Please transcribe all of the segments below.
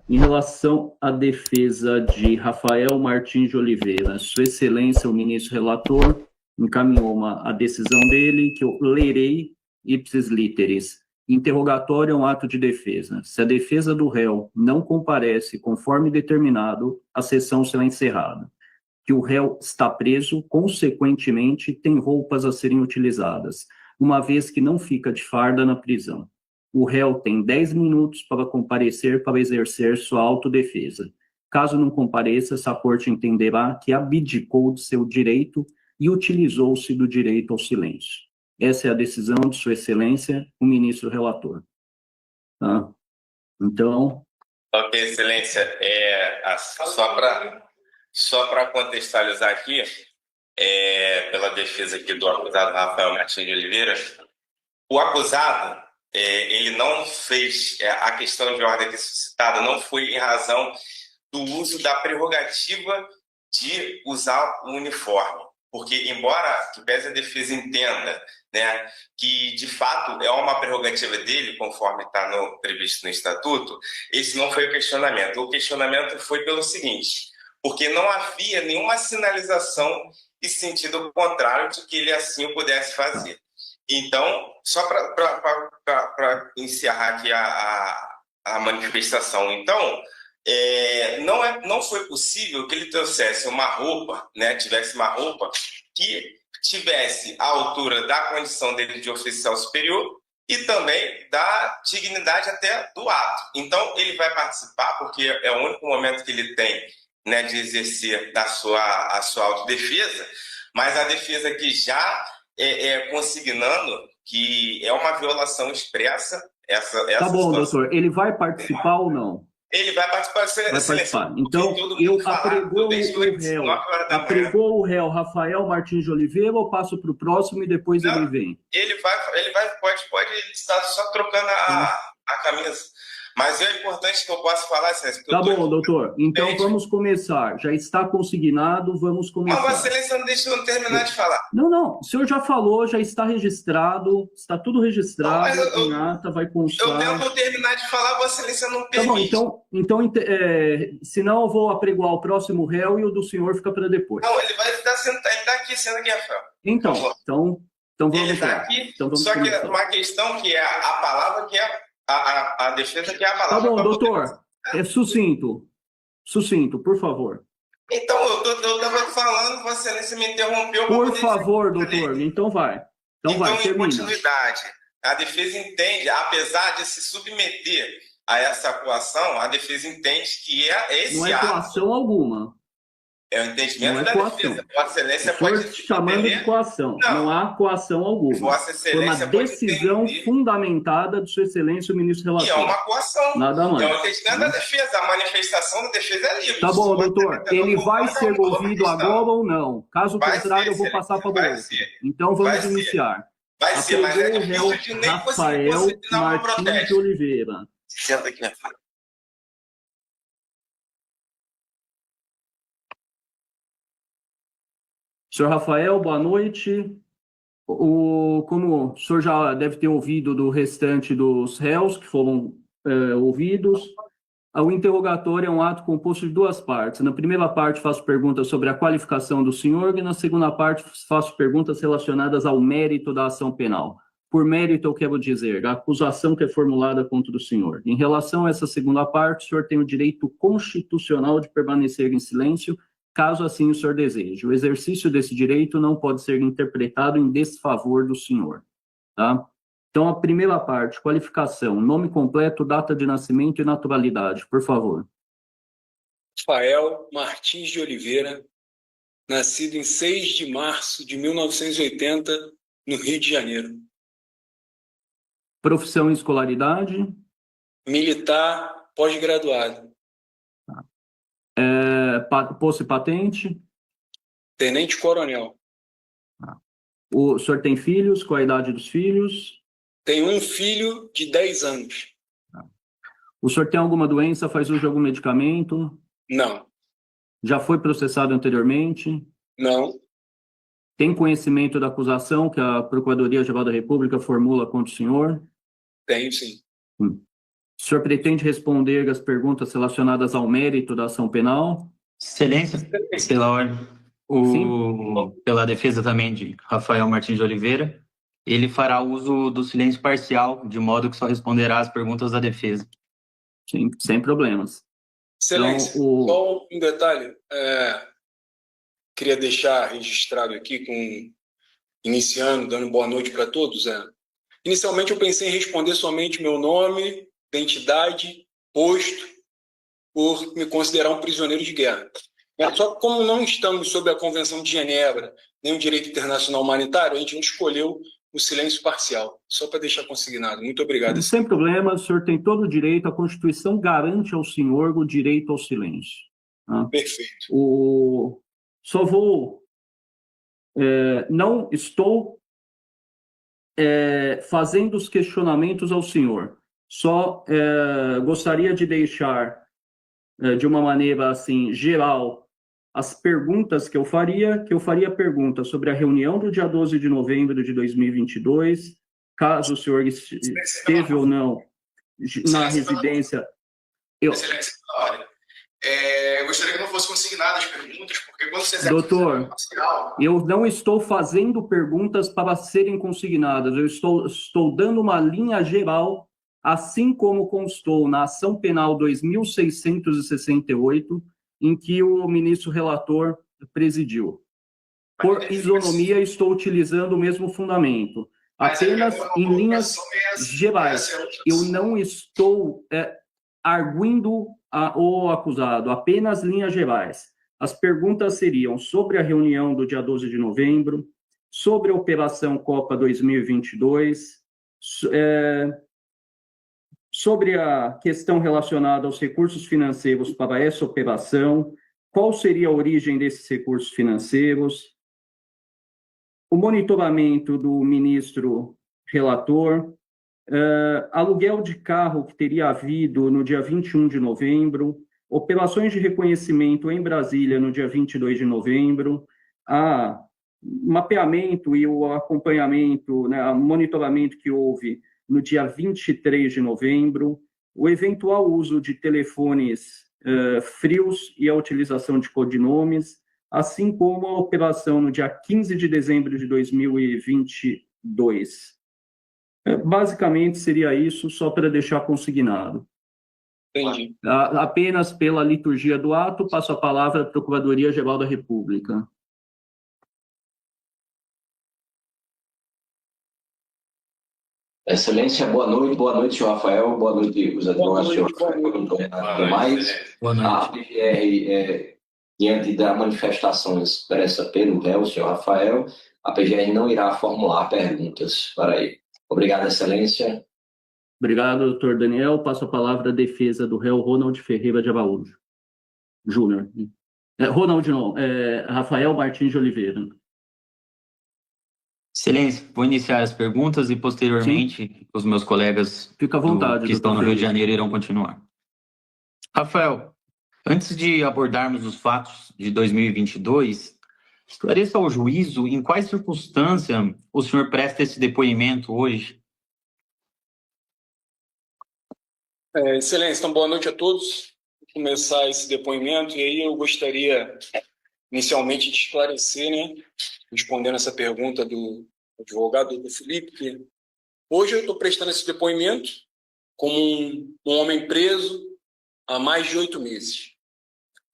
Em relação à defesa de Rafael Martins de Oliveira, Sua Excelência, o ministro relator, encaminhou a decisão dele, que eu lerei ipsis literis. Interrogatório é um ato de defesa. Se a defesa do réu não comparece conforme determinado, a sessão será encerrada. Que o réu está preso, consequentemente, tem roupas a serem utilizadas, uma vez que não fica de farda na prisão. O réu tem 10 minutos para comparecer para exercer sua autodefesa. Caso não compareça, essa corte entenderá que abdicou de seu direito e utilizou-se do direito ao silêncio. Essa é a decisão de Sua Excelência, o ministro relator. Tá? Então... Ok, Excelência, só para contextualizar aqui, pela defesa aqui do acusado Rafael Martins de Oliveira, o acusado, ele não fez, a questão de ordem aqui suscitada não foi em razão do uso da prerrogativa de usar o uniforme, porque embora que pese a defesa entenda, né, que de fato é uma prerrogativa dele, conforme está previsto no estatuto, esse não foi o questionamento. O questionamento foi pelo seguinte: porque não havia nenhuma sinalização em sentido contrário de que ele assim o pudesse fazer. Então, só para encerrar aqui a manifestação, então, não foi possível que ele trouxesse uma roupa, né, tivesse uma roupa que tivesse a altura da condição dele de oficial superior e também da dignidade até do ato. Então, ele vai participar, porque é o único momento que ele tem, né, de exercer a sua autodefesa, mas a defesa aqui já consignando que é uma violação expressa. Essa tá bom, situação. doutor. Ele vai participar ou não? Ele vai participar. Vai participar. Então, eu apregou o réu Rafael Martins de Oliveira ou passo para o próximo e depois não, ele vem? Ele pode estar só trocando a camisa. Mas é importante que eu possa falar, Excelência. Tá bom, doutor. Então vamos começar. Já está consignado, vamos começar. Mas Vossa Excelência não deixa eu terminar de falar. Não. O senhor já falou, já está registrado, está tudo registrado, em ata, vai constar. Eu tento terminar de falar, Vossa Excelência não permite. Tá bom, então senão eu vou apregoar o próximo réu e o do senhor fica para depois. Não, ele vai estar sentado, ele está aqui, sendo aqui, Rafael. Então vamos ele está aqui, então vamos só começar. Que é uma questão que é a palavra que é a defesa que é a palavra. Tá bom, doutor. Sucinto, por favor. Então, eu estava falando, Vossa Excelência me interrompeu. Por favor, doutor. Então vai. Então vai, termina. Em continuidade, a defesa entende, apesar de se submeter a essa coação, a defesa entende que esse não é coação alguma. É o entendimento da defesa. Vossa Excelência pode chamando de coação. Não há coação alguma. Vossa Excelência foi uma decisão fundamentada de Sua Excelência, o ministro relator. E é uma coação. Nada mais. É o entendimento da defesa. A manifestação da defesa é livre. Tá bom, doutor. Ele vai ser ouvido agora ou não? Caso contrário, eu vou passar para o outro. Então vamos iniciar. Vai ser, mas é difícil de nem Rafael Martins de Oliveira. Senta aqui, minha filha. Senhor Rafael, boa noite. Como o senhor já deve ter ouvido do restante dos réus que foram ouvidos, o interrogatório é um ato composto de duas partes. Na primeira parte, faço perguntas sobre a qualificação do senhor e na segunda parte, faço perguntas relacionadas ao mérito da ação penal. Por mérito, eu quero dizer, a acusação que é formulada contra o senhor. Em relação a essa segunda parte, o senhor tem o direito constitucional de permanecer em silêncio, caso assim o senhor deseje. O exercício desse direito não pode ser interpretado em desfavor do senhor. Tá? Então, a primeira parte, qualificação, nome completo, data de nascimento e naturalidade, por favor. Rafael Martins de Oliveira, nascido em 6 de março de 1980, no Rio de Janeiro. Profissão e escolaridade? Militar, pós-graduado. Posse e patente? Tenente coronel. O senhor tem filhos? Qual a idade dos filhos? Tenho um filho de 10 anos. O senhor tem alguma doença? Faz uso de algum medicamento? Não. Já foi processado anteriormente? Não. Tem conhecimento da acusação que a Procuradoria-Geral da República formula contra o senhor? Tenho, sim. O senhor pretende responder as perguntas relacionadas ao mérito da ação penal? Excelência, pela ordem, pela defesa também de Rafael Martins de Oliveira, ele fará uso do silêncio parcial, de modo que só responderá às perguntas da defesa. Sim, sem problemas. Excelência, Então, só um detalhe. Queria deixar registrado aqui, iniciando, dando boa noite para todos. Inicialmente eu pensei em responder somente meu nome, identidade, posto, por me considerar um prisioneiro de guerra. Só que como não estamos sob a Convenção de Genebra, nem o direito internacional humanitário, a gente não escolheu o silêncio parcial. Só para deixar consignado. Muito obrigado. Sem problema, o senhor tem todo o direito, a Constituição garante ao senhor o direito ao silêncio. Tá? Perfeito. Só vou... não estou fazendo os questionamentos ao senhor. Só gostaria de deixar, de uma maneira assim, geral, as perguntas que eu faria perguntas sobre a reunião do dia 12 de novembro de 2022, caso o senhor esteve ou não na residência. Excelência, eu gostaria que não fosse consignadas as perguntas, porque quando você... Doutor, eu não estou fazendo perguntas para serem consignadas, eu estou dando uma linha geral, assim como constou na ação penal 2668, em que o ministro relator presidiu. Por isonomia, estou utilizando o mesmo fundamento, apenas em linhas gerais. Eu não estou arguindo o acusado, apenas linhas gerais. As perguntas seriam sobre a reunião do dia 12 de novembro, sobre a Operação Copa 2022, sobre a questão relacionada aos recursos financeiros para essa operação, qual seria a origem desses recursos financeiros, o monitoramento do ministro relator, aluguel de carro que teria havido no dia 21 de novembro, operações de reconhecimento em Brasília no dia 22 de novembro, mapeamento e o acompanhamento, né, o monitoramento que houve no dia 23 de novembro, o eventual uso de telefones frios e a utilização de codinomes, assim como a operação no dia 15 de dezembro de 2022. Basicamente, seria isso, só para deixar consignado. Entendi. Apenas pela liturgia do ato, passo a palavra à Procuradoria-Geral da República. Excelência, boa noite, senhor Rafael, boa noite, os advogados, senhor Rafael, demais. Boa noite. A PGR, diante da manifestação expressa pelo réu, senhor Rafael, a PGR não irá formular perguntas para ele. Obrigado, excelência. Obrigado, doutor Daniel. Passo a palavra à defesa do réu Ronald Ferreira de Araújo Júnior. Rafael Martins de Oliveira. Excelência, vou iniciar as perguntas e, posteriormente, os meus colegas Fica à vontade, que estão no Rio de Janeiro irão continuar. Rafael, antes de abordarmos os fatos de 2022, esclareça ao juízo em quais circunstâncias o senhor presta esse depoimento hoje. Excelência, então boa noite a todos. Vou começar esse depoimento e aí eu gostaria inicialmente de esclarecer, né, respondendo essa pergunta do advogado do Felipe, que hoje eu estou prestando esse depoimento como um homem preso há mais de 8 meses.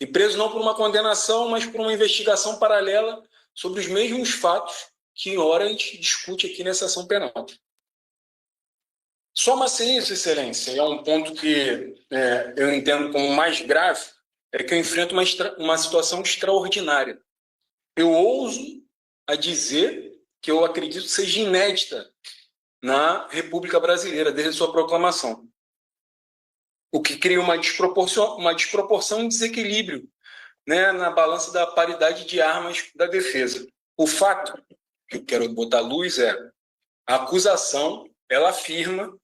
E preso não por uma condenação, mas por uma investigação paralela sobre os mesmos fatos que, em hora, a gente discute aqui nessa ação penal. Soma-se isso, excelência, é um ponto que eu entendo como mais grave, é que eu enfrento uma situação extraordinária. Eu ouso a dizer que eu acredito que seja inédita na República Brasileira, desde a sua proclamação. O que cria uma desproporção e desequilíbrio, né, na balança da paridade de armas da defesa. O fato que eu quero botar à luz a acusação, ela afirma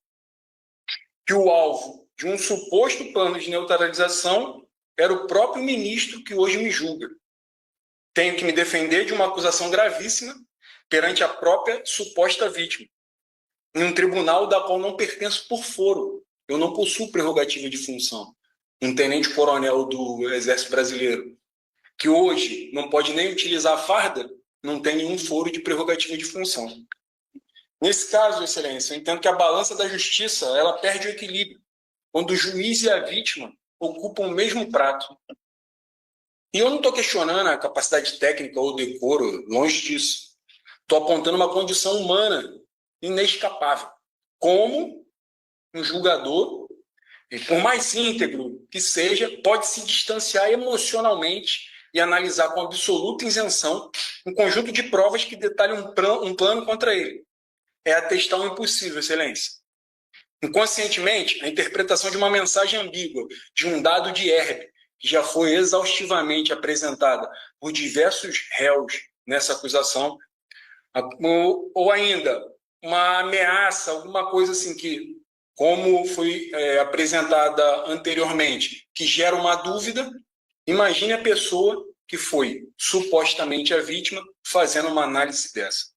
que o alvo de um suposto plano de neutralização era o próprio ministro que hoje me julga. Tenho que me defender de uma acusação gravíssima perante a própria suposta vítima, em um tribunal da qual não pertenço por foro, eu não possuo prerrogativa de função. Um tenente-coronel do Exército Brasileiro, que hoje não pode nem utilizar a farda, não tem nenhum foro de prerrogativa de função. Nesse caso, Excelência, eu entendo que a balança da justiça ela perde o equilíbrio quando o juiz e a vítima ocupam o mesmo prato. E eu não estou questionando a capacidade técnica ou decoro, longe disso. Estou apontando uma condição humana inescapável. Como um julgador, e por mais íntegro que seja, pode se distanciar emocionalmente e analisar com absoluta isenção um conjunto de provas que detalham um plano contra ele. É atestar um impossível, Excelência. Inconscientemente, a interpretação de uma mensagem ambígua, de um dado de Herb, que já foi exaustivamente apresentada por diversos réus nessa acusação, ou ainda uma ameaça, alguma coisa assim que, como foi apresentada anteriormente, que gera uma dúvida, imagine a pessoa que foi supostamente a vítima fazendo uma análise dessa.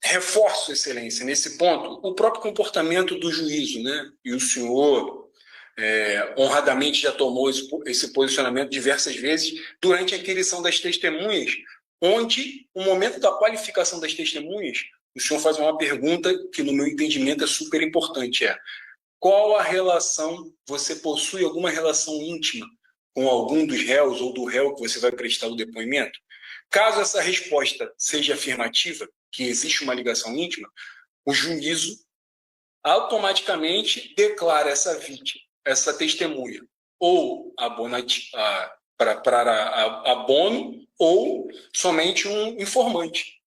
Reforço, Excelência, nesse ponto, o próprio comportamento do juízo, né? E o senhor honradamente já tomou esse posicionamento diversas vezes durante a inquirição das testemunhas, onde, no momento da qualificação das testemunhas, o senhor faz uma pergunta que, no meu entendimento, é super importante, qual a relação, você possui alguma relação íntima com algum dos réus ou do réu que você vai prestar o depoimento? Caso essa resposta seja afirmativa, que existe uma ligação íntima, o juízo automaticamente declara essa vítima, essa testemunha, ou para abono, ou somente um informante.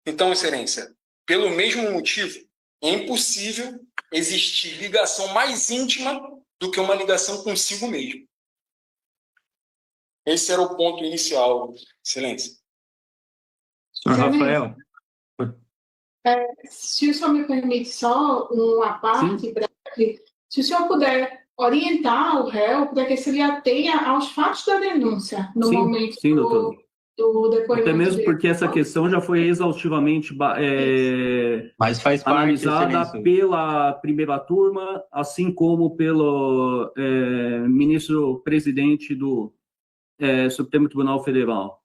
Então, Excelência, pelo mesmo motivo, é impossível existir ligação mais íntima do que uma ligação consigo mesmo. Esse era o ponto inicial, Excelência. Senhor Rafael. Se o senhor me permite só uma parte breve, se o senhor puder orientar o réu para que se ele atenha aos fatos da denúncia no momento do depoimento. Até mesmo dele. porque essa questão já foi exaustivamente Mas faz parte, analisada Excelência, pela primeira turma, assim como pelo ministro-presidente do Supremo Tribunal Federal.